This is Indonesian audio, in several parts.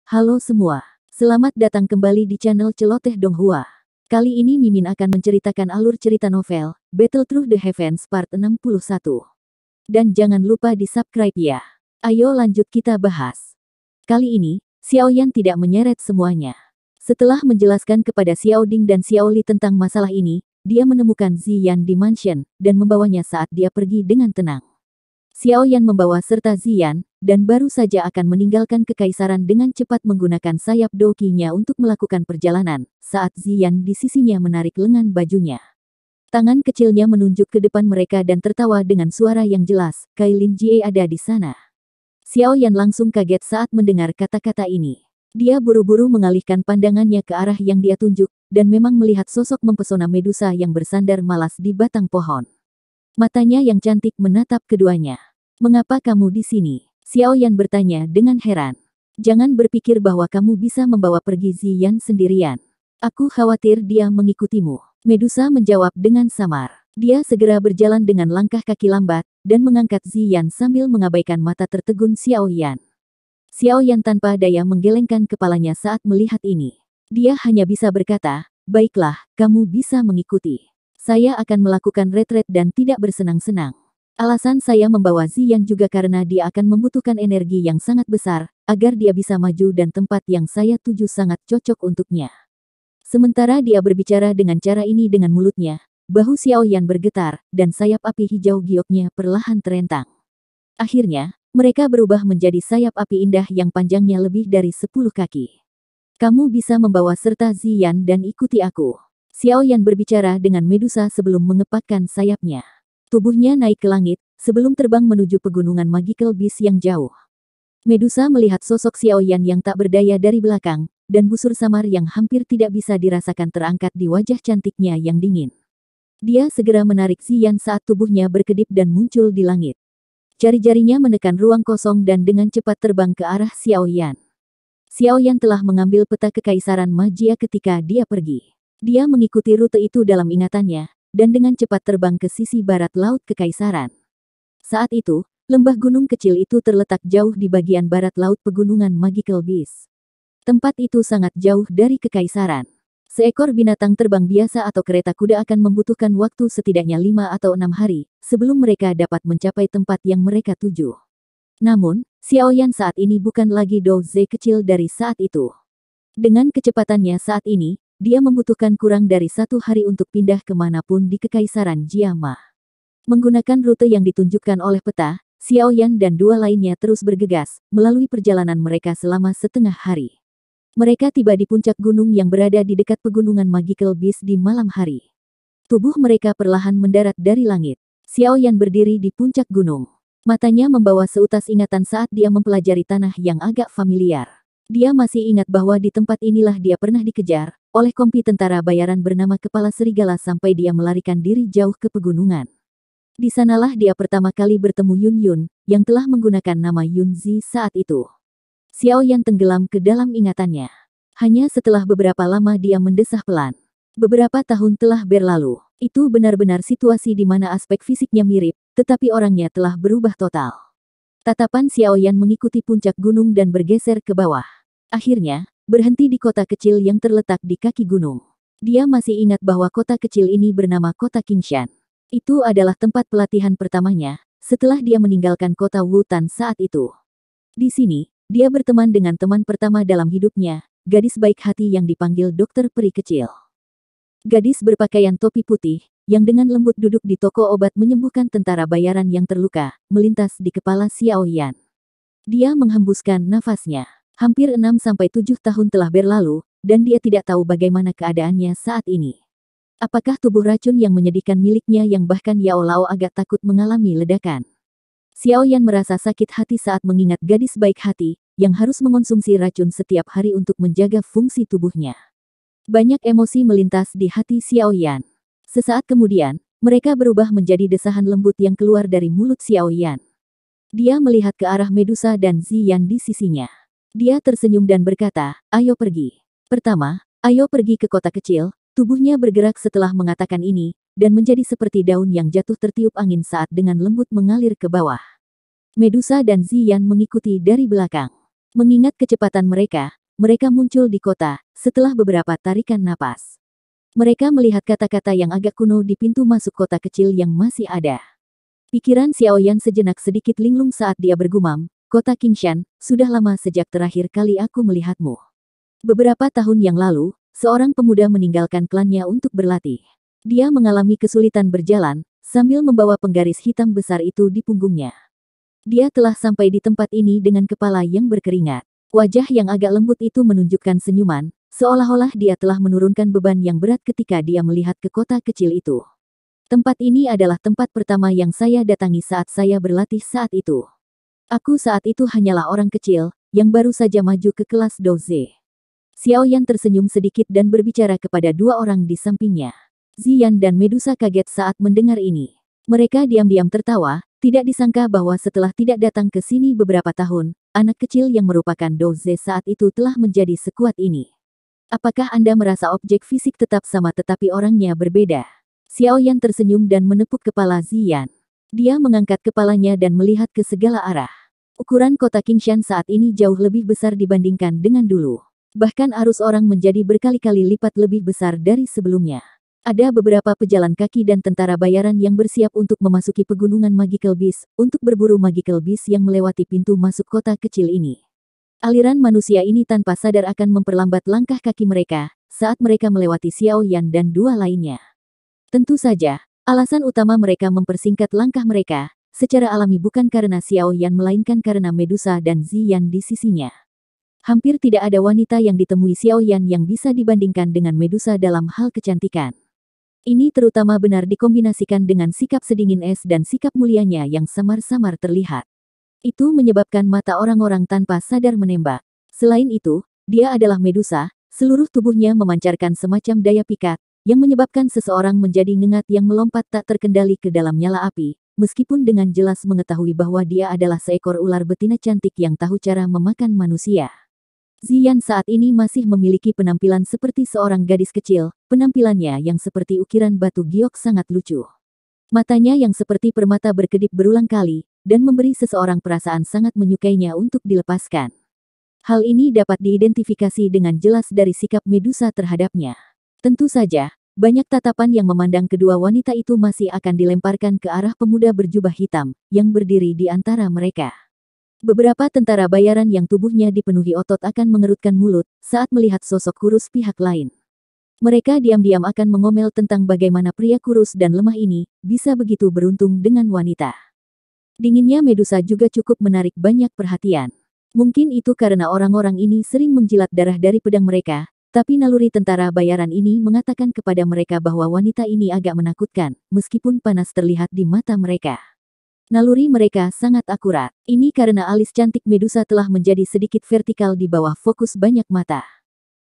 Halo semua, selamat datang kembali di channel Celoteh Donghua. Kali ini Mimin akan menceritakan alur cerita novel, Battle Through the Heavens Part 61. Dan jangan lupa di subscribe ya. Ayo lanjut kita bahas. Kali ini, Xiaoyan tidak menyeret semuanya. Setelah menjelaskan kepada Xiao Ding dan Xiao Li tentang masalah ini, dia menemukan Ziyan di mansion, dan membawanya saat dia pergi dengan tenang. Xiaoyan membawa serta Ziyan, dan baru saja akan meninggalkan kekaisaran dengan cepat menggunakan sayap dokinya untuk melakukan perjalanan, saat Ziyan di sisinya menarik lengan bajunya. Tangan kecilnya menunjuk ke depan mereka dan tertawa dengan suara yang jelas, Kailin Jie ada di sana. Xiaoyan langsung kaget saat mendengar kata-kata ini. Dia buru-buru mengalihkan pandangannya ke arah yang dia tunjuk, dan memang melihat sosok mempesona Medusa yang bersandar malas di batang pohon. Matanya yang cantik menatap keduanya. "Mengapa kamu di sini?" Xiaoyan bertanya dengan heran. "Jangan berpikir bahwa kamu bisa membawa pergi Ziyan sendirian. Aku khawatir dia mengikutimu." Medusa menjawab dengan samar. Dia segera berjalan dengan langkah kaki lambat, dan mengangkat Ziyan sambil mengabaikan mata tertegun Xiaoyan. Xiaoyan tanpa daya menggelengkan kepalanya saat melihat ini. Dia hanya bisa berkata, "Baiklah, kamu bisa mengikuti. Saya akan melakukan retret dan tidak bersenang-senang. Alasan saya membawa Ziyan juga karena dia akan membutuhkan energi yang sangat besar, agar dia bisa maju dan tempat yang saya tuju sangat cocok untuknya." Sementara dia berbicara dengan cara ini dengan mulutnya, bahu Xiaoyan bergetar, dan sayap api hijau gioknya perlahan terentang. Akhirnya, mereka berubah menjadi sayap api indah yang panjangnya lebih dari 10 kaki. "Kamu bisa membawa serta Ziyan dan ikuti aku." Xiaoyan berbicara dengan Medusa sebelum mengepakkan sayapnya. Tubuhnya naik ke langit, sebelum terbang menuju pegunungan Magical Beast yang jauh. Medusa melihat sosok Xiaoyan yang tak berdaya dari belakang, dan busur samar yang hampir tidak bisa dirasakan terangkat di wajah cantiknya yang dingin. Dia segera menarik Ziyan saat tubuhnya berkedip dan muncul di langit. Jari-jarinya menekan ruang kosong dan dengan cepat terbang ke arah Xiaoyan. Xiaoyan telah mengambil peta kekaisaran magia ketika dia pergi. Dia mengikuti rute itu dalam ingatannya, dan dengan cepat terbang ke sisi barat laut kekaisaran. Saat itu, lembah gunung kecil itu terletak jauh di bagian barat laut pegunungan Magical Beast. Tempat itu sangat jauh dari kekaisaran. Seekor binatang terbang biasa atau kereta kuda akan membutuhkan waktu setidaknya 5 atau 6 hari, sebelum mereka dapat mencapai tempat yang mereka tuju. Namun, Xiaoyan saat ini bukan lagi Dou Ze kecil dari saat itu. Dengan kecepatannya saat ini, dia membutuhkan kurang dari 1 hari untuk pindah kemanapun di kekaisaran Jiama. Menggunakan rute yang ditunjukkan oleh peta, Xiaoyan dan dua lainnya terus bergegas, melalui perjalanan mereka selama setengah hari. Mereka tiba di puncak gunung yang berada di dekat pegunungan Magical Beast di malam hari. Tubuh mereka perlahan mendarat dari langit. Xiaoyan berdiri di puncak gunung. Matanya membawa seutas ingatan saat dia mempelajari tanah yang agak familiar. Dia masih ingat bahwa di tempat inilah dia pernah dikejar oleh kompi tentara bayaran bernama Kepala Serigala sampai dia melarikan diri jauh ke pegunungan. Di sanalah dia pertama kali bertemu Yun Yun, yang telah menggunakan nama Yun Zi saat itu. Xiaoyan tenggelam ke dalam ingatannya. Hanya setelah beberapa lama dia mendesah pelan. Beberapa tahun telah berlalu. Itu benar-benar situasi di mana aspek fisiknya mirip, tetapi orangnya telah berubah total. Tatapan Xiaoyan mengikuti puncak gunung dan bergeser ke bawah. Akhirnya, berhenti di kota kecil yang terletak di kaki gunung. Dia masih ingat bahwa kota kecil ini bernama Kota Qingshan. Itu adalah tempat pelatihan pertamanya, setelah dia meninggalkan kota Wutan saat itu. Di sini, dia berteman dengan teman pertama dalam hidupnya, gadis baik hati yang dipanggil Dokter Peri Kecil. Gadis berpakaian topi putih, yang dengan lembut duduk di toko obat menyembuhkan tentara bayaran yang terluka, melintas di kepala Xiaoyan. Dia menghembuskan nafasnya. Hampir 6-7 tahun telah berlalu, dan dia tidak tahu bagaimana keadaannya saat ini. Apakah tubuh racun yang menyedihkan miliknya yang bahkan Yao Lao agak takut mengalami ledakan? Xiaoyan merasa sakit hati saat mengingat gadis baik hati, yang harus mengonsumsi racun setiap hari untuk menjaga fungsi tubuhnya. Banyak emosi melintas di hati Xiaoyan. Sesaat kemudian, mereka berubah menjadi desahan lembut yang keluar dari mulut Xiaoyan. Dia melihat ke arah Medusa dan Ziyan di sisinya. Dia tersenyum dan berkata, "Ayo pergi. Pertama, ayo pergi ke kota kecil." Tubuhnya bergerak setelah mengatakan ini, dan menjadi seperti daun yang jatuh tertiup angin saat dengan lembut mengalir ke bawah. Medusa dan Ziyan mengikuti dari belakang. Mengingat kecepatan mereka, mereka muncul di kota, setelah beberapa tarikan napas. Mereka melihat kata-kata yang agak kuno di pintu masuk kota kecil yang masih ada. Pikiran Xiaoyan sejenak sedikit linglung saat dia bergumam, "Kota Qingshan, sudah lama sejak terakhir kali aku melihatmu." Beberapa tahun yang lalu, seorang pemuda meninggalkan klannya untuk berlatih. Dia mengalami kesulitan berjalan, sambil membawa penggaris hitam besar itu di punggungnya. Dia telah sampai di tempat ini dengan kepala yang berkeringat. Wajah yang agak lembut itu menunjukkan senyuman, seolah-olah dia telah menurunkan beban yang berat ketika dia melihat ke kota kecil itu. Tempat ini adalah tempat pertama yang saya datangi saat saya berlatih saat itu. Aku saat itu hanyalah orang kecil, yang baru saja maju ke kelas Doze. Xiaoyan tersenyum sedikit dan berbicara kepada dua orang di sampingnya. Ziyan dan Medusa kaget saat mendengar ini. Mereka diam-diam tertawa, tidak disangka bahwa setelah tidak datang ke sini beberapa tahun, anak kecil yang merupakan Doze saat itu telah menjadi sekuat ini. Apakah Anda merasa objek fisik tetap sama tetapi orangnya berbeda? Xiaoyan tersenyum dan menepuk kepala Ziyan. Dia mengangkat kepalanya dan melihat ke segala arah. Ukuran kota Qingshan saat ini jauh lebih besar dibandingkan dengan dulu. Bahkan arus orang menjadi berkali-kali lipat lebih besar dari sebelumnya. Ada beberapa pejalan kaki dan tentara bayaran yang bersiap untuk memasuki pegunungan Magical Beast, untuk berburu Magical Beast yang melewati pintu masuk kota kecil ini. Aliran manusia ini tanpa sadar akan memperlambat langkah kaki mereka, saat mereka melewati Xiaoyan dan dua lainnya. Tentu saja, alasan utama mereka mempersingkat langkah mereka, secara alami bukan karena Xiaoyan melainkan karena Medusa dan Ziyan di sisinya. Hampir tidak ada wanita yang ditemui Xiaoyan yang bisa dibandingkan dengan Medusa dalam hal kecantikan. Ini terutama benar dikombinasikan dengan sikap sedingin es dan sikap mulianya yang samar-samar terlihat. Itu menyebabkan mata orang-orang tanpa sadar menembak. Selain itu, dia adalah Medusa, seluruh tubuhnya memancarkan semacam daya pikat, yang menyebabkan seseorang menjadi ngengat yang melompat tak terkendali ke dalam nyala api, meskipun dengan jelas mengetahui bahwa dia adalah seekor ular betina cantik yang tahu cara memakan manusia. Ziyan saat ini masih memiliki penampilan seperti seorang gadis kecil, penampilannya yang seperti ukiran batu giok sangat lucu. Matanya yang seperti permata berkedip berulang kali, dan memberi seseorang perasaan sangat menyukainya untuk dilepaskan. Hal ini dapat diidentifikasi dengan jelas dari sikap Medusa terhadapnya. Tentu saja, banyak tatapan yang memandang kedua wanita itu masih akan dilemparkan ke arah pemuda berjubah hitam, yang berdiri di antara mereka. Beberapa tentara bayaran yang tubuhnya dipenuhi otot akan mengerutkan mulut saat melihat sosok kurus pihak lain. Mereka diam-diam akan mengomel tentang bagaimana pria kurus dan lemah ini bisa begitu beruntung dengan wanita. Dinginnya Medusa juga cukup menarik banyak perhatian. Mungkin itu karena orang-orang ini sering menjilat darah dari pedang mereka, tapi naluri tentara bayaran ini mengatakan kepada mereka bahwa wanita ini agak menakutkan, meskipun panas terlihat di mata mereka. Naluri mereka sangat akurat. Ini karena alis cantik Medusa telah menjadi sedikit vertikal di bawah fokus banyak mata.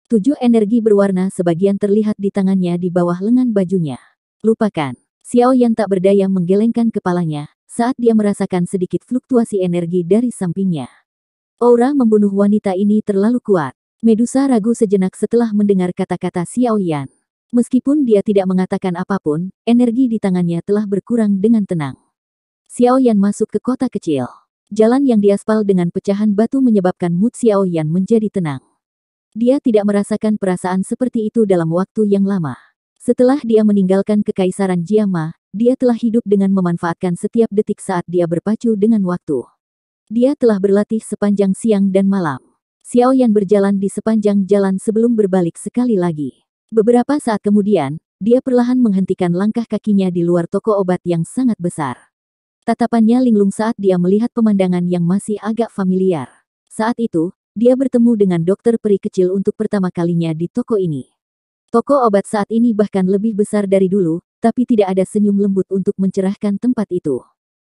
7 energi berwarna sebagian terlihat di tangannya di bawah lengan bajunya. Lupakan. Xiaoyan tak berdaya menggelengkan kepalanya, saat dia merasakan sedikit fluktuasi energi dari sampingnya. Aura membunuh wanita ini terlalu kuat. Medusa ragu sejenak setelah mendengar kata-kata Xiaoyan. Meskipun dia tidak mengatakan apapun, energi di tangannya telah berkurang dengan tenang. Xiaoyan masuk ke kota kecil. Jalan yang diaspal dengan pecahan batu menyebabkan mood Xiaoyan menjadi tenang. Dia tidak merasakan perasaan seperti itu dalam waktu yang lama. Setelah dia meninggalkan Kekaisaran Jiama, dia telah hidup dengan memanfaatkan setiap detik saat dia berpacu dengan waktu. Dia telah berlatih sepanjang siang dan malam. Xiaoyan berjalan di sepanjang jalan sebelum berbalik sekali lagi. Beberapa saat kemudian, dia perlahan menghentikan langkah kakinya di luar toko obat yang sangat besar. Tatapannya linglung saat dia melihat pemandangan yang masih agak familiar. Saat itu, dia bertemu dengan dokter peri kecil untuk pertama kalinya di toko ini. Toko obat saat ini bahkan lebih besar dari dulu, tapi tidak ada senyum lembut untuk mencerahkan tempat itu.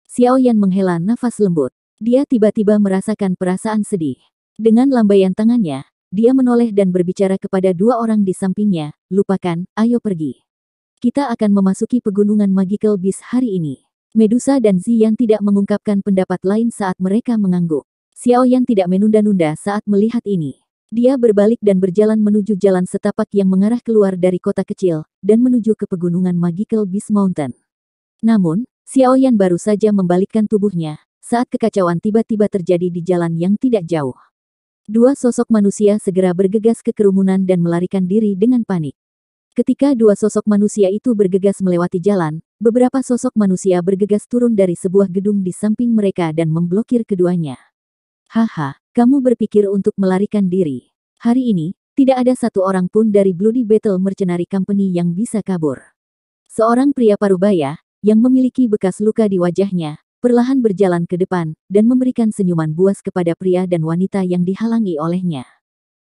Xiaoyan menghela nafas lembut. Dia tiba-tiba merasakan perasaan sedih. Dengan lambaian tangannya, dia menoleh dan berbicara kepada dua orang di sampingnya, "Lupakan, ayo pergi. Kita akan memasuki pegunungan Magical Beast hari ini." Medusa dan Ziyan tidak mengungkapkan pendapat lain saat mereka mengangguk. Xiaoyan tidak menunda-nunda saat melihat ini. Dia berbalik dan berjalan menuju jalan setapak yang mengarah keluar dari kota kecil, dan menuju ke pegunungan Magical Beast Mountain. Namun, Xiaoyan baru saja membalikkan tubuhnya, saat kekacauan tiba-tiba terjadi di jalan yang tidak jauh. Dua sosok manusia segera bergegas ke kerumunan dan melarikan diri dengan panik. Ketika dua sosok manusia itu bergegas melewati jalan, beberapa sosok manusia bergegas turun dari sebuah gedung di samping mereka dan memblokir keduanya. Haha, kamu berpikir untuk melarikan diri. Hari ini, tidak ada satu orang pun dari Bloody Battle Mercenary Company yang bisa kabur. Seorang pria parubaya, yang memiliki bekas luka di wajahnya, perlahan berjalan ke depan, dan memberikan senyuman buas kepada pria dan wanita yang dihalangi olehnya.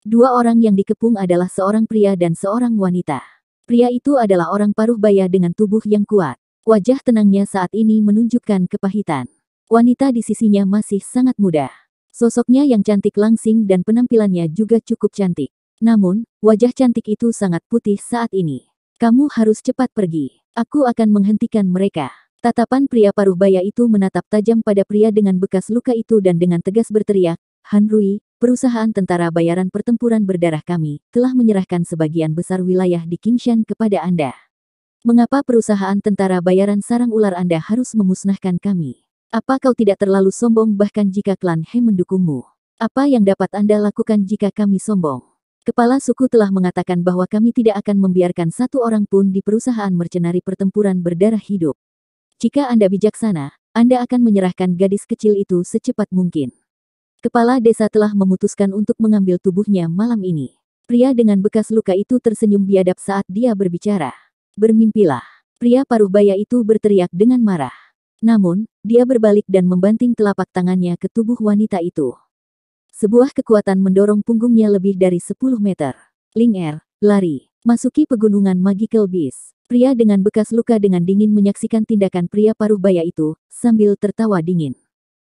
Dua orang yang dikepung adalah seorang pria dan seorang wanita. Pria itu adalah orang parubaya dengan tubuh yang kuat. Wajah tenangnya saat ini menunjukkan kepahitan. Wanita di sisinya masih sangat muda. Sosoknya yang cantik langsing dan penampilannya juga cukup cantik. Namun, wajah cantik itu sangat putih saat ini. Kamu harus cepat pergi. Aku akan menghentikan mereka. Tatapan pria parubaya itu menatap tajam pada pria dengan bekas luka itu dan dengan tegas berteriak, Han Rui, perusahaan tentara bayaran pertempuran berdarah kami, telah menyerahkan sebagian besar wilayah di Qingshan kepada Anda. Mengapa perusahaan tentara bayaran sarang ular Anda harus memusnahkan kami? Apa kau tidak terlalu sombong bahkan jika klan He mendukungmu? Apa yang dapat Anda lakukan jika kami sombong? Kepala suku telah mengatakan bahwa kami tidak akan membiarkan satu orang pun di perusahaan mercenari pertempuran berdarah hidup. Jika Anda bijaksana, Anda akan menyerahkan gadis kecil itu secepat mungkin. Kepala desa telah memutuskan untuk mengambil tubuhnya malam ini. Pria dengan bekas luka itu tersenyum biadab saat dia berbicara. Bermimpilah. Pria parubaya itu berteriak dengan marah. Namun, dia berbalik dan membanting telapak tangannya ke tubuh wanita itu. Sebuah kekuatan mendorong punggungnya lebih dari 10 meter. Ling Er, lari. Masuki pegunungan Magical Beast. Pria dengan bekas luka dengan dingin menyaksikan tindakan pria parubaya itu, sambil tertawa dingin.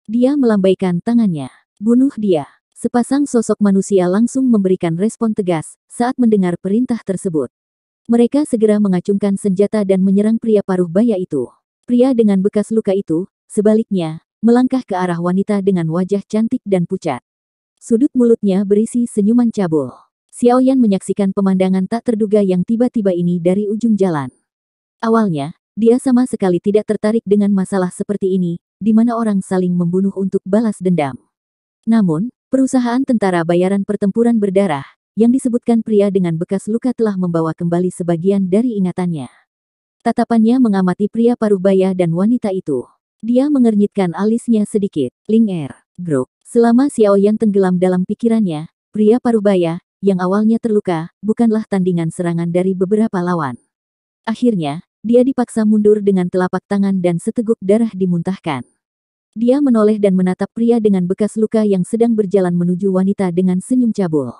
Dia melambaikan tangannya. Bunuh dia. Sepasang sosok manusia langsung memberikan respon tegas, saat mendengar perintah tersebut. Mereka segera mengacungkan senjata dan menyerang pria parubaya itu. Pria dengan bekas luka itu, sebaliknya, melangkah ke arah wanita dengan wajah cantik dan pucat. Sudut mulutnya berisi senyuman cabul. Xiaoyan menyaksikan pemandangan tak terduga yang tiba-tiba ini dari ujung jalan. Awalnya, dia sama sekali tidak tertarik dengan masalah seperti ini, di mana orang saling membunuh untuk balas dendam. Namun, perusahaan tentara bayaran pertempuran berdarah, yang disebutkan pria dengan bekas luka telah membawa kembali sebagian dari ingatannya. Tatapannya mengamati pria parubaya dan wanita itu. Dia mengernyitkan alisnya sedikit. Ling Er, Grok. Selama Xiaoyan tenggelam dalam pikirannya, pria parubaya, yang awalnya terluka, bukanlah tandingan serangan dari beberapa lawan. Akhirnya, dia dipaksa mundur dengan telapak tangan dan seteguk darah dimuntahkan. Dia menoleh dan menatap pria dengan bekas luka yang sedang berjalan menuju wanita dengan senyum cabul.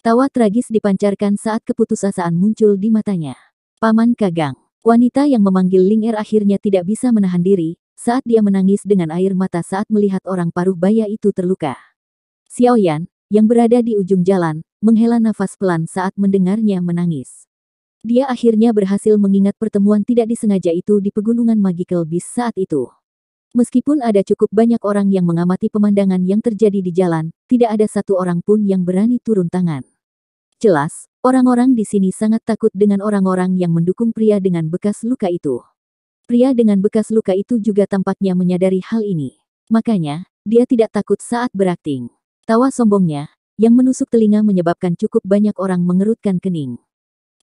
Tawa tragis dipancarkan saat keputusasaan muncul di matanya. Paman Kagang. Wanita yang memanggil Ling Er akhirnya tidak bisa menahan diri, saat dia menangis dengan air mata saat melihat orang parubaya itu terluka. Xiaoyan, yang berada di ujung jalan, menghela nafas pelan saat mendengarnya menangis. Dia akhirnya berhasil mengingat pertemuan tidak disengaja itu di pegunungan Magical Beast saat itu. Meskipun ada cukup banyak orang yang mengamati pemandangan yang terjadi di jalan, tidak ada satu orang pun yang berani turun tangan. Jelas, orang-orang di sini sangat takut dengan orang-orang yang mendukung pria dengan bekas luka itu. Pria dengan bekas luka itu juga tampaknya menyadari hal ini. Makanya, dia tidak takut saat berakting. Tawa sombongnya, yang menusuk telinga menyebabkan cukup banyak orang mengerutkan kening.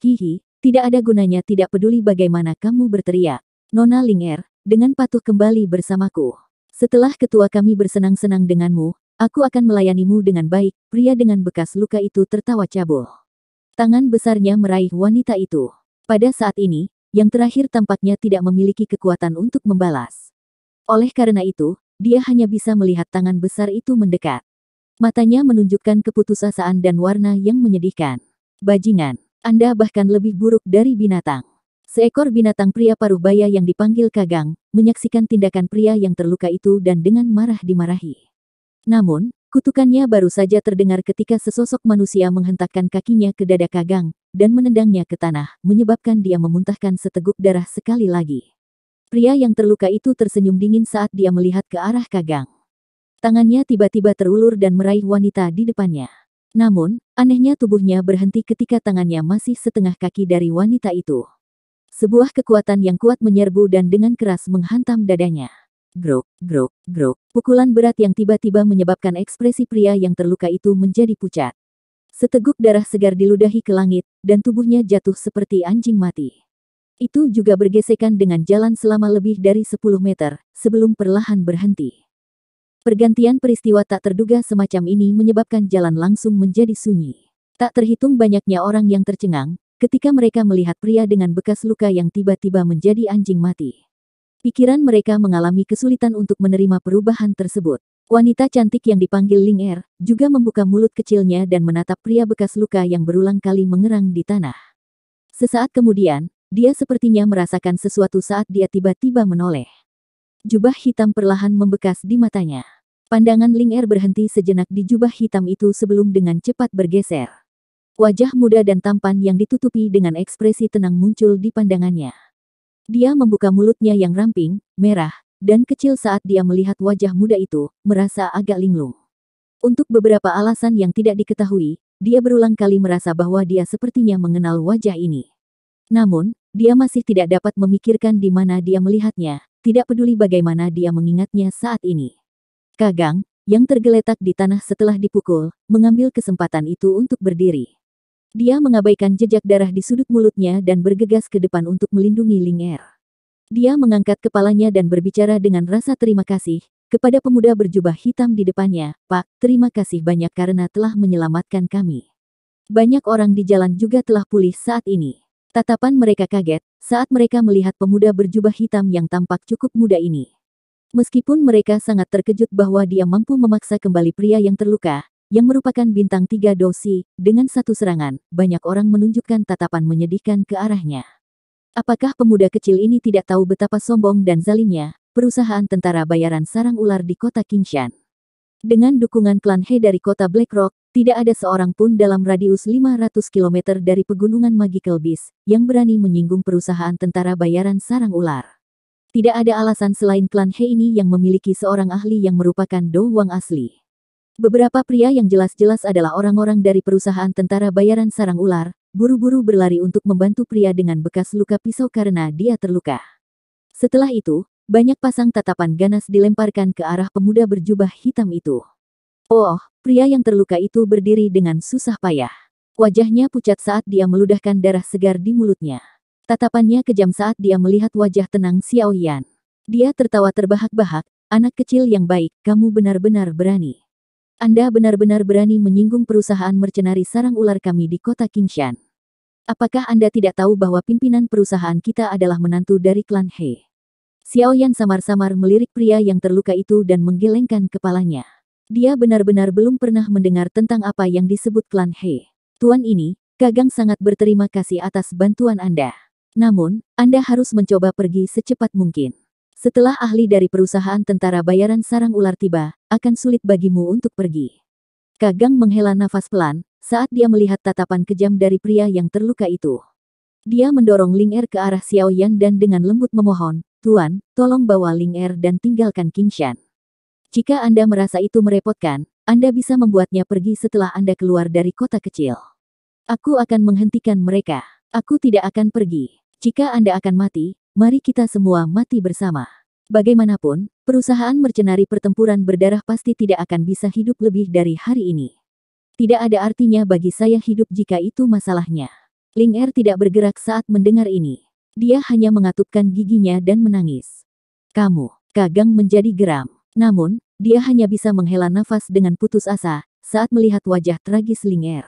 Hihi, tidak ada gunanya tidak peduli bagaimana kamu berteriak. Nona Ling Er, dengan patuh kembali bersamaku. Setelah ketua kami bersenang-senang denganmu, aku akan melayanimu dengan baik. Pria dengan bekas luka itu tertawa cabul. Tangan besarnya meraih wanita itu. Pada saat ini, yang terakhir tampaknya tidak memiliki kekuatan untuk membalas. Oleh karena itu, dia hanya bisa melihat tangan besar itu mendekat. Matanya menunjukkan keputusasaan dan warna yang menyedihkan. Bajingan, Anda bahkan lebih buruk dari binatang. Seekor binatang pria parubaya yang dipanggil Kagang, menyaksikan tindakan pria yang terluka itu dan dengan marah dimarahi. Namun, kutukannya baru saja terdengar ketika sesosok manusia menghentakkan kakinya ke dada Kagang, dan menendangnya ke tanah, menyebabkan dia memuntahkan seteguk darah sekali lagi. Pria yang terluka itu tersenyum dingin saat dia melihat ke arah Kagang. Tangannya tiba-tiba terulur dan meraih wanita di depannya. Namun, anehnya tubuhnya berhenti ketika tangannya masih setengah kaki dari wanita itu. Sebuah kekuatan yang kuat menyerbu dan dengan keras menghantam dadanya. grok, grok, grok. Pukulan berat yang tiba-tiba menyebabkan ekspresi pria yang terluka itu menjadi pucat. Seteguk darah segar diludahi ke langit, dan tubuhnya jatuh seperti anjing mati. Itu juga bergesekan dengan jalan selama lebih dari 10 meter, sebelum perlahan berhenti. Pergantian peristiwa tak terduga semacam ini menyebabkan jalan langsung menjadi sunyi. Tak terhitung banyaknya orang yang tercengang, ketika mereka melihat pria dengan bekas luka yang tiba-tiba menjadi anjing mati. Pikiran mereka mengalami kesulitan untuk menerima perubahan tersebut. Wanita cantik yang dipanggil Ling Er juga membuka mulut kecilnya dan menatap pria bekas luka yang berulang kali mengerang di tanah. Sesaat kemudian, dia sepertinya merasakan sesuatu saat dia tiba-tiba menoleh. Jubah hitam perlahan membekas di matanya. Pandangan Ling Er berhenti sejenak di jubah hitam itu sebelum dengan cepat bergeser. Wajah muda dan tampan yang ditutupi dengan ekspresi tenang muncul di pandangannya. Dia membuka mulutnya yang ramping, merah, dan kecil saat dia melihat wajah muda itu, merasa agak linglung. Untuk beberapa alasan yang tidak diketahui, dia berulang kali merasa bahwa dia sepertinya mengenal wajah ini. Namun, dia masih tidak dapat memikirkan di mana dia melihatnya, tidak peduli bagaimana dia mengingatnya saat ini. Kagang, yang tergeletak di tanah setelah dipukul, mengambil kesempatan itu untuk berdiri. Dia mengabaikan jejak darah di sudut mulutnya dan bergegas ke depan untuk melindungi Ling Er. Dia mengangkat kepalanya dan berbicara dengan rasa terima kasih kepada pemuda berjubah hitam di depannya. Pak, terima kasih banyak karena telah menyelamatkan kami. Banyak orang di jalan juga telah pulih saat ini. Tatapan mereka kaget saat mereka melihat pemuda berjubah hitam yang tampak cukup muda ini. Meskipun mereka sangat terkejut bahwa dia mampu memaksa kembali pria yang terluka, yang merupakan bintang 3 dosi, dengan satu serangan, banyak orang menunjukkan tatapan menyedihkan ke arahnya. Apakah pemuda kecil ini tidak tahu betapa sombong dan zalimnya perusahaan tentara bayaran sarang ular di kota Qingshan? Dengan dukungan klan He dari kota Blackrock, tidak ada seorang pun dalam radius 500 km dari pegunungan Magical Beast yang berani menyinggung perusahaan tentara bayaran sarang ular. Tidak ada alasan selain klan He ini yang memiliki seorang ahli yang merupakan Do Wang asli. Beberapa pria yang jelas-jelas adalah orang-orang dari perusahaan tentara bayaran sarang ular, buru-buru berlari untuk membantu pria dengan bekas luka pisau karena dia terluka. Setelah itu, banyak pasang tatapan ganas dilemparkan ke arah pemuda berjubah hitam itu. Oh, pria yang terluka itu berdiri dengan susah payah. Wajahnya pucat saat dia meludahkan darah segar di mulutnya. Tatapannya kejam saat dia melihat wajah tenang Xiao Yan. Dia tertawa terbahak-bahak, anak kecil yang baik, kamu benar-benar berani. Anda benar-benar berani menyinggung perusahaan mercenari sarang ular kami di kota Qingshan. Apakah Anda tidak tahu bahwa pimpinan perusahaan kita adalah menantu dari klan He? Xiao Yan samar-samar melirik pria yang terluka itu dan menggelengkan kepalanya. Dia benar-benar belum pernah mendengar tentang apa yang disebut klan He. Tuan ini, Kagang sangat berterima kasih atas bantuan Anda. Namun, Anda harus mencoba pergi secepat mungkin. Setelah ahli dari perusahaan tentara bayaran sarang ular tiba, akan sulit bagimu untuk pergi. Kagang menghela nafas pelan, saat dia melihat tatapan kejam dari pria yang terluka itu. Dia mendorong Ling Er ke arah Xiao Yan dan dengan lembut memohon, Tuan, tolong bawa Ling Er dan tinggalkan Qingshan. Jika Anda merasa itu merepotkan, Anda bisa membuatnya pergi setelah Anda keluar dari kota kecil. Aku akan menghentikan mereka. Aku tidak akan pergi. Jika Anda akan mati, mari kita semua mati bersama. Bagaimanapun, perusahaan mercenari pertempuran berdarah pasti tidak akan bisa hidup lebih dari hari ini. Tidak ada artinya bagi saya hidup jika itu masalahnya. Ling Er tidak bergerak saat mendengar ini. Dia hanya mengatupkan giginya dan menangis. Kamu, Kagang menjadi geram. Namun, dia hanya bisa menghela nafas dengan putus asa saat melihat wajah tragis Ling Er.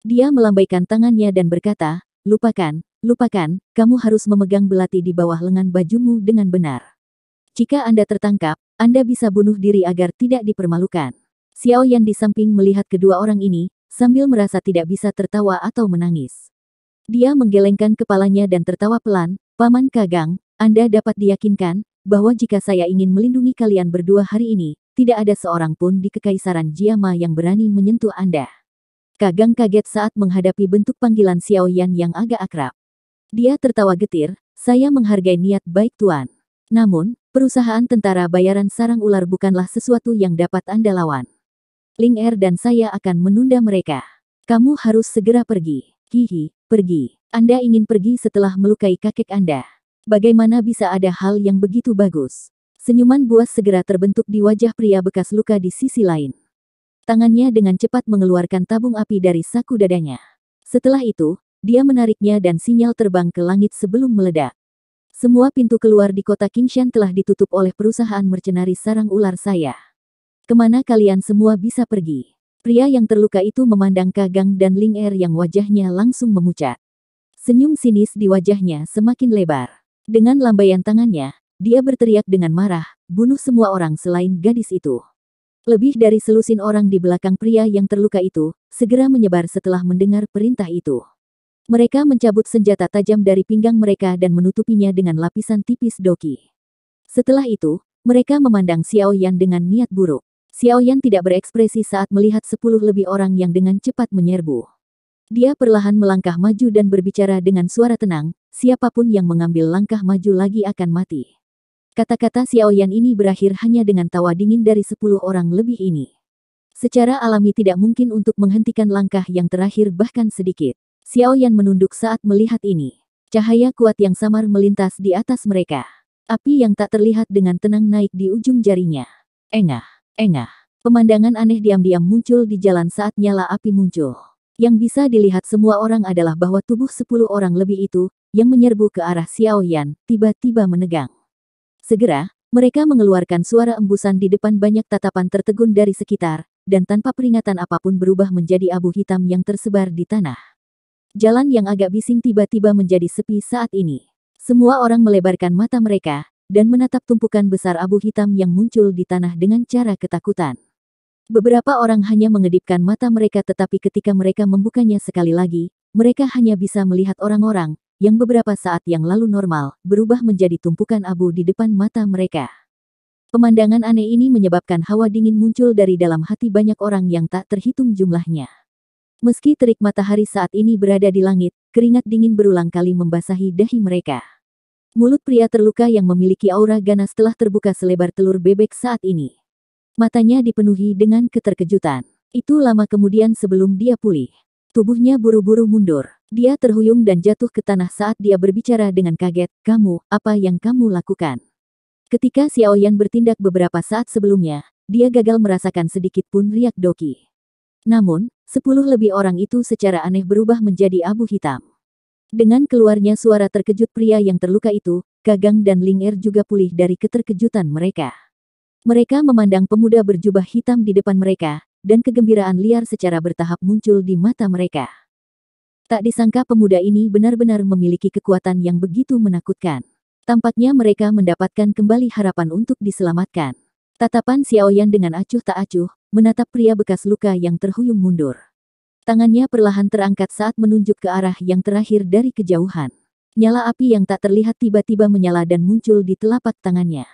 Dia melambaikan tangannya dan berkata, lupakan, kamu harus memegang belati di bawah lengan bajumu dengan benar. Jika Anda tertangkap, Anda bisa bunuh diri agar tidak dipermalukan. Xiao Yan di samping melihat kedua orang ini, sambil merasa tidak bisa tertawa atau menangis. Dia menggelengkan kepalanya dan tertawa pelan, Paman Kagang, Anda dapat diyakinkan, bahwa jika saya ingin melindungi kalian berdua hari ini, tidak ada seorang pun di Kekaisaran Jiama yang berani menyentuh Anda. Kagang kaget saat menghadapi bentuk panggilan Xiao Yan yang agak akrab. Dia tertawa getir, saya menghargai niat baik Tuan. Namun, perusahaan tentara bayaran sarang ular bukanlah sesuatu yang dapat Anda lawan. Ling Er dan saya akan menunda mereka. Kamu harus segera pergi. Hihi, pergi. Anda ingin pergi setelah melukai kakek Anda. Bagaimana bisa ada hal yang begitu bagus? Senyuman buas segera terbentuk di wajah pria bekas luka di sisi lain. Tangannya dengan cepat mengeluarkan tabung api dari saku dadanya. Setelah itu, dia menariknya dan sinyal terbang ke langit sebelum meledak. Semua pintu keluar di kota Qingshan telah ditutup oleh perusahaan mercenari sarang ular saya. Kemana kalian semua bisa pergi? Pria yang terluka itu memandang Kagang dan Ling Er yang wajahnya langsung memucat. Senyum sinis di wajahnya semakin lebar. Dengan lambaian tangannya, dia berteriak dengan marah, bunuh semua orang selain gadis itu. Lebih dari selusin orang di belakang pria yang terluka itu, segera menyebar setelah mendengar perintah itu. Mereka mencabut senjata tajam dari pinggang mereka dan menutupinya dengan lapisan tipis doki. Setelah itu, mereka memandang Xiao Yan dengan niat buruk. Xiao Yan tidak berekspresi saat melihat 10 lebih orang yang dengan cepat menyerbu. Dia perlahan melangkah maju dan berbicara dengan suara tenang, siapapun yang mengambil langkah maju lagi akan mati. Kata-kata Xiao Yan ini berakhir hanya dengan tawa dingin dari 10 orang lebih ini. Secara alami tidak mungkin untuk menghentikan langkah yang terakhir bahkan sedikit. Xiao Yan menunduk saat melihat ini. Cahaya kuat yang samar melintas di atas mereka. Api yang tak terlihat dengan tenang naik di ujung jarinya. Engah, engah. Pemandangan aneh diam-diam muncul di jalan saat nyala api muncul. Yang bisa dilihat semua orang adalah bahwa tubuh 10 orang lebih itu, yang menyerbu ke arah Xiao Yan, tiba-tiba menegang. Segera, mereka mengeluarkan suara embusan di depan banyak tatapan tertegun dari sekitar, dan tanpa peringatan apapun berubah menjadi abu hitam yang tersebar di tanah. Jalan yang agak bising tiba-tiba menjadi sepi saat ini. Semua orang melebarkan mata mereka, dan menatap tumpukan besar abu hitam yang muncul di tanah dengan cara ketakutan. Beberapa orang hanya mengedipkan mata mereka tetapi ketika mereka membukanya sekali lagi, mereka hanya bisa melihat orang-orang, yang beberapa saat yang lalu normal, berubah menjadi tumpukan abu di depan mata mereka. Pemandangan aneh ini menyebabkan hawa dingin muncul dari dalam hati banyak orang yang tak terhitung jumlahnya. Meski terik matahari saat ini berada di langit, keringat dingin berulang kali membasahi dahi mereka. Mulut pria terluka yang memiliki aura ganas telah terbuka selebar telur bebek saat ini. Matanya dipenuhi dengan keterkejutan. Itu lama kemudian sebelum dia pulih. Tubuhnya buru-buru mundur. Dia terhuyung dan jatuh ke tanah saat dia berbicara dengan kaget, "Kamu, apa yang kamu lakukan?" Ketika Xiao Yan bertindak beberapa saat sebelumnya, dia gagal merasakan sedikit pun riak doki. Namun, 10 lebih orang itu secara aneh berubah menjadi abu hitam. Dengan keluarnya suara terkejut pria yang terluka itu, Kagang dan Ling Er juga pulih dari keterkejutan mereka. Mereka memandang pemuda berjubah hitam di depan mereka, dan kegembiraan liar secara bertahap muncul di mata mereka. Tak disangka pemuda ini benar-benar memiliki kekuatan yang begitu menakutkan. Tampaknya mereka mendapatkan kembali harapan untuk diselamatkan. Tatapan Xiao Yan dengan acuh tak acuh, menatap pria bekas luka yang terhuyung mundur. Tangannya perlahan terangkat saat menunjuk ke arah yang terakhir dari kejauhan. Nyala api yang tak terlihat tiba-tiba menyala dan muncul di telapak tangannya.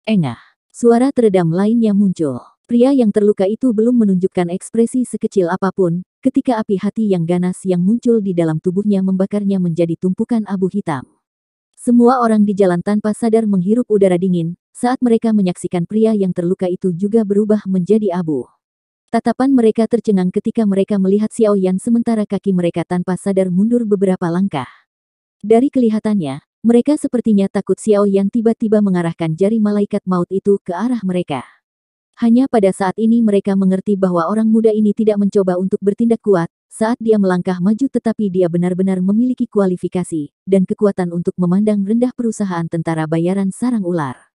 Engah. Suara teredam lainnya muncul. Pria yang terluka itu belum menunjukkan ekspresi sekecil apapun, ketika api hati yang ganas yang muncul di dalam tubuhnya membakarnya menjadi tumpukan abu hitam. Semua orang di jalan tanpa sadar menghirup udara dingin, saat mereka menyaksikan pria yang terluka itu juga berubah menjadi abu. Tatapan mereka tercengang ketika mereka melihat Xiao Yan sementara kaki mereka tanpa sadar mundur beberapa langkah. Dari kelihatannya, mereka sepertinya takut Xiao Yan tiba-tiba mengarahkan jari malaikat maut itu ke arah mereka. Hanya pada saat ini mereka mengerti bahwa orang muda ini tidak mencoba untuk bertindak kuat, saat dia melangkah maju tetapi dia benar-benar memiliki kualifikasi, dan kekuatan untuk memandang rendah perusahaan tentara bayaran sarang ular.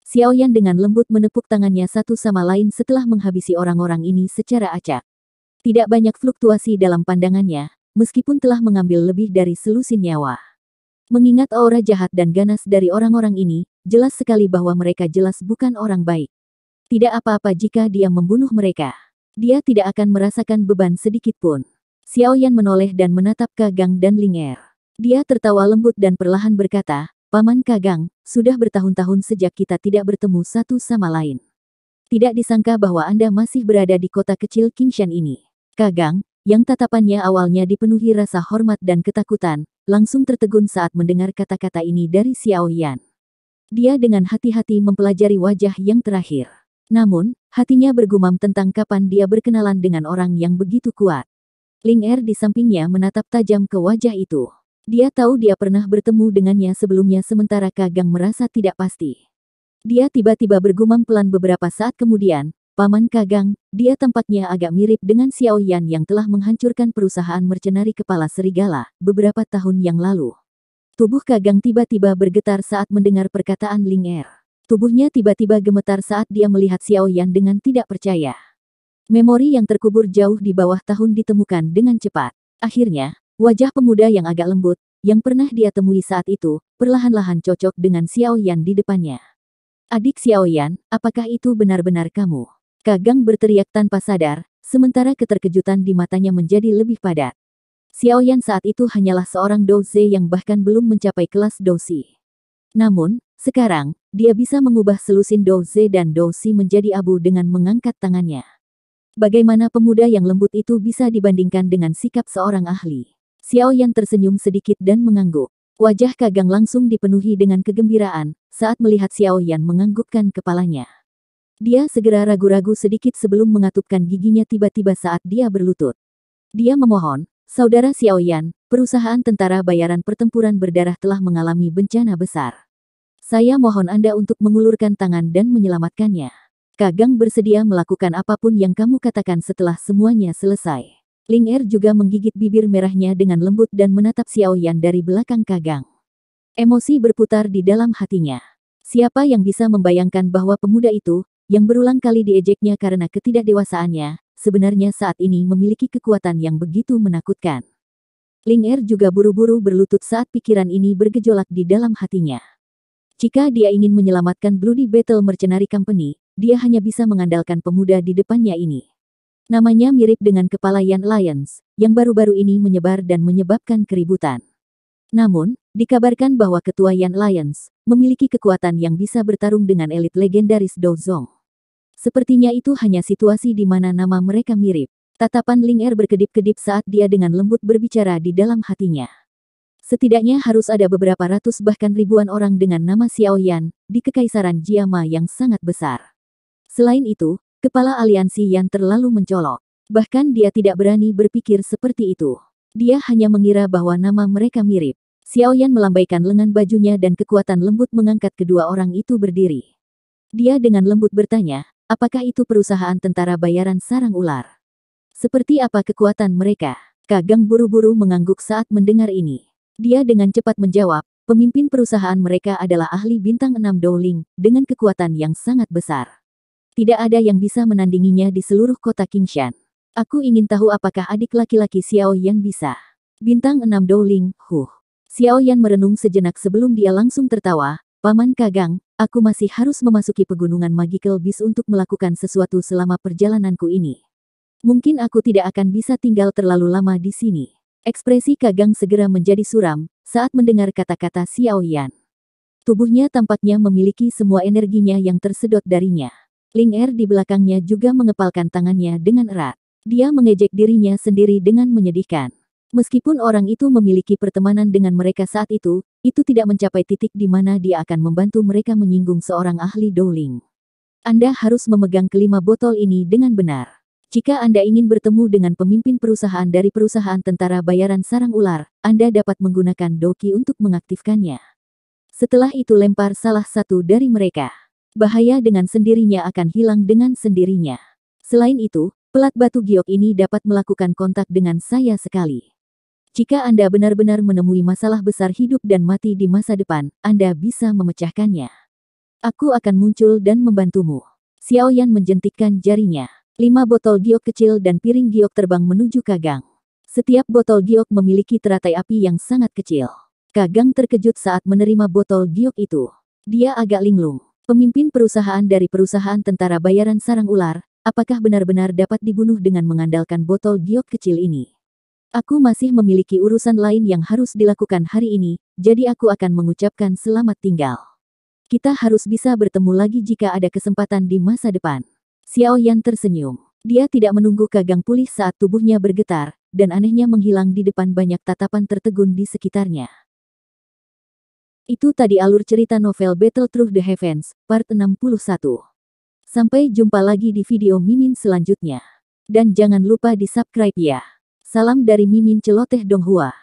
Xiao Yan dengan lembut menepuk tangannya satu sama lain setelah menghabisi orang-orang ini secara acak. Tidak banyak fluktuasi dalam pandangannya, meskipun telah mengambil lebih dari selusin nyawa. Mengingat aura jahat dan ganas dari orang-orang ini, jelas sekali bahwa mereka jelas bukan orang baik. Tidak apa-apa jika dia membunuh mereka. Dia tidak akan merasakan beban sedikit pun. Xiao Yan menoleh dan menatap Kagang dan Ling Er. Dia tertawa lembut dan perlahan berkata, "Paman Kagang, sudah bertahun-tahun sejak kita tidak bertemu satu sama lain. Tidak disangka bahwa Anda masih berada di kota kecil Qingshan ini." Kagang, yang tatapannya awalnya dipenuhi rasa hormat dan ketakutan, langsung tertegun saat mendengar kata-kata ini dari Xiao Yan. Dia dengan hati-hati mempelajari wajah yang terakhir. Namun, hatinya bergumam tentang kapan dia berkenalan dengan orang yang begitu kuat. Ling Er di sampingnya menatap tajam ke wajah itu. Dia tahu dia pernah bertemu dengannya sebelumnya sementara Kagang merasa tidak pasti. Dia tiba-tiba bergumam pelan beberapa saat kemudian, Paman Kagang, dia tampaknya agak mirip dengan Xiao Yan yang telah menghancurkan perusahaan mercenari kepala serigala beberapa tahun yang lalu. Tubuh Kagang tiba-tiba bergetar saat mendengar perkataan Ling Er. Tubuhnya tiba-tiba gemetar saat dia melihat Xiao Yan dengan tidak percaya. Memori yang terkubur jauh di bawah tahun ditemukan dengan cepat. Akhirnya, wajah pemuda yang agak lembut, yang pernah dia temui saat itu, perlahan-lahan cocok dengan Xiao Yan di depannya. Adik Xiao Yan, apakah itu benar-benar kamu? Kagang berteriak tanpa sadar, sementara keterkejutan di matanya menjadi lebih padat. Xiao Yan saat itu hanyalah seorang douzhe yang bahkan belum mencapai kelas douzi. Namun, sekarang, dia bisa mengubah selusin douzhe dan douzi menjadi abu dengan mengangkat tangannya. Bagaimana pemuda yang lembut itu bisa dibandingkan dengan sikap seorang ahli? Xiao Yan tersenyum sedikit dan mengangguk. Wajah Kagang langsung dipenuhi dengan kegembiraan saat melihat Xiao Yan menganggukkan kepalanya. Dia segera ragu-ragu sedikit sebelum mengatupkan giginya tiba-tiba saat dia berlutut. Dia memohon, Saudara Xiao Yan, perusahaan tentara bayaran pertempuran berdarah telah mengalami bencana besar. Saya mohon Anda untuk mengulurkan tangan dan menyelamatkannya. Kagang bersedia melakukan apapun yang kamu katakan setelah semuanya selesai. Ling Er juga menggigit bibir merahnya dengan lembut dan menatap Xiao Yan dari belakang Kagang. Emosi berputar di dalam hatinya. Siapa yang bisa membayangkan bahwa pemuda itu, yang berulang kali diejeknya karena ketidakdewasaannya, sebenarnya saat ini memiliki kekuatan yang begitu menakutkan. Ling Er juga buru-buru berlutut saat pikiran ini bergejolak di dalam hatinya. Jika dia ingin menyelamatkan Bloody Battle Mercenary Company, dia hanya bisa mengandalkan pemuda di depannya ini. Namanya mirip dengan kepala Yan Alliance, yang baru-baru ini menyebar dan menyebabkan keributan. Namun, dikabarkan bahwa ketua Yan Alliance memiliki kekuatan yang bisa bertarung dengan elit legendaris Douzong. Sepertinya itu hanya situasi di mana nama mereka mirip. Tatapan Ling Er berkedip-kedip saat dia dengan lembut berbicara di dalam hatinya. Setidaknya harus ada beberapa ratus bahkan ribuan orang dengan nama Xiao Yan di Kekaisaran Jiama yang sangat besar. Selain itu, kepala aliansi Yan terlalu mencolok. Bahkan dia tidak berani berpikir seperti itu. Dia hanya mengira bahwa nama mereka mirip. Xiao Yan melambaikan lengan bajunya dan kekuatan lembut mengangkat kedua orang itu berdiri. Dia dengan lembut bertanya, apakah itu perusahaan tentara bayaran sarang ular? Seperti apa kekuatan mereka? Kagang buru-buru mengangguk saat mendengar ini. Dia dengan cepat menjawab, pemimpin perusahaan mereka adalah ahli bintang 6 Dowling, dengan kekuatan yang sangat besar. Tidak ada yang bisa menandinginya di seluruh kota Qingshan. Aku ingin tahu apakah adik laki-laki Xiao Yan bisa. Bintang 6 Dowling, Xiao Yan merenung sejenak sebelum dia langsung tertawa, Paman Kagang, aku masih harus memasuki pegunungan Magical Beast untuk melakukan sesuatu selama perjalananku ini. Mungkin aku tidak akan bisa tinggal terlalu lama di sini. Ekspresi Kagang segera menjadi suram saat mendengar kata-kata Xiao Yan. Tubuhnya tampaknya memiliki semua energinya yang tersedot darinya. Ling Er di belakangnya juga mengepalkan tangannya dengan erat. Dia mengejek dirinya sendiri dengan menyedihkan. Meskipun orang itu memiliki pertemanan dengan mereka saat itu tidak mencapai titik di mana dia akan membantu mereka menyinggung seorang ahli Dowling. Anda harus memegang kelima botol ini dengan benar. Jika Anda ingin bertemu dengan pemimpin perusahaan dari perusahaan tentara bayaran sarang ular, Anda dapat menggunakan doki untuk mengaktifkannya. Setelah itu lempar salah satu dari mereka. Bahaya dengan sendirinya akan hilang dengan sendirinya. Selain itu, pelat batu giok ini dapat melakukan kontak dengan saya sekali. Jika Anda benar-benar menemui masalah besar hidup dan mati di masa depan, Anda bisa memecahkannya. Aku akan muncul dan membantumu. Xiao Yan menjentikkan jarinya. 5 botol giok kecil dan piring giok terbang menuju Kagang. Setiap botol giok memiliki teratai api yang sangat kecil. Kagang terkejut saat menerima botol giok itu. Dia agak linglung. Pemimpin perusahaan dari perusahaan tentara bayaran sarang ular, apakah benar-benar dapat dibunuh dengan mengandalkan botol giok kecil ini? Aku masih memiliki urusan lain yang harus dilakukan hari ini, jadi aku akan mengucapkan selamat tinggal. Kita harus bisa bertemu lagi jika ada kesempatan di masa depan. Xiao Yan tersenyum. Dia tidak menunggu Kagang pulih saat tubuhnya bergetar, dan anehnya menghilang di depan banyak tatapan tertegun di sekitarnya. Itu tadi alur cerita novel Battle Through the Heavens, part 61. Sampai jumpa lagi di video Mimin selanjutnya. Dan jangan lupa di subscribe ya. Salam dari Mimin Celoteh Donghua.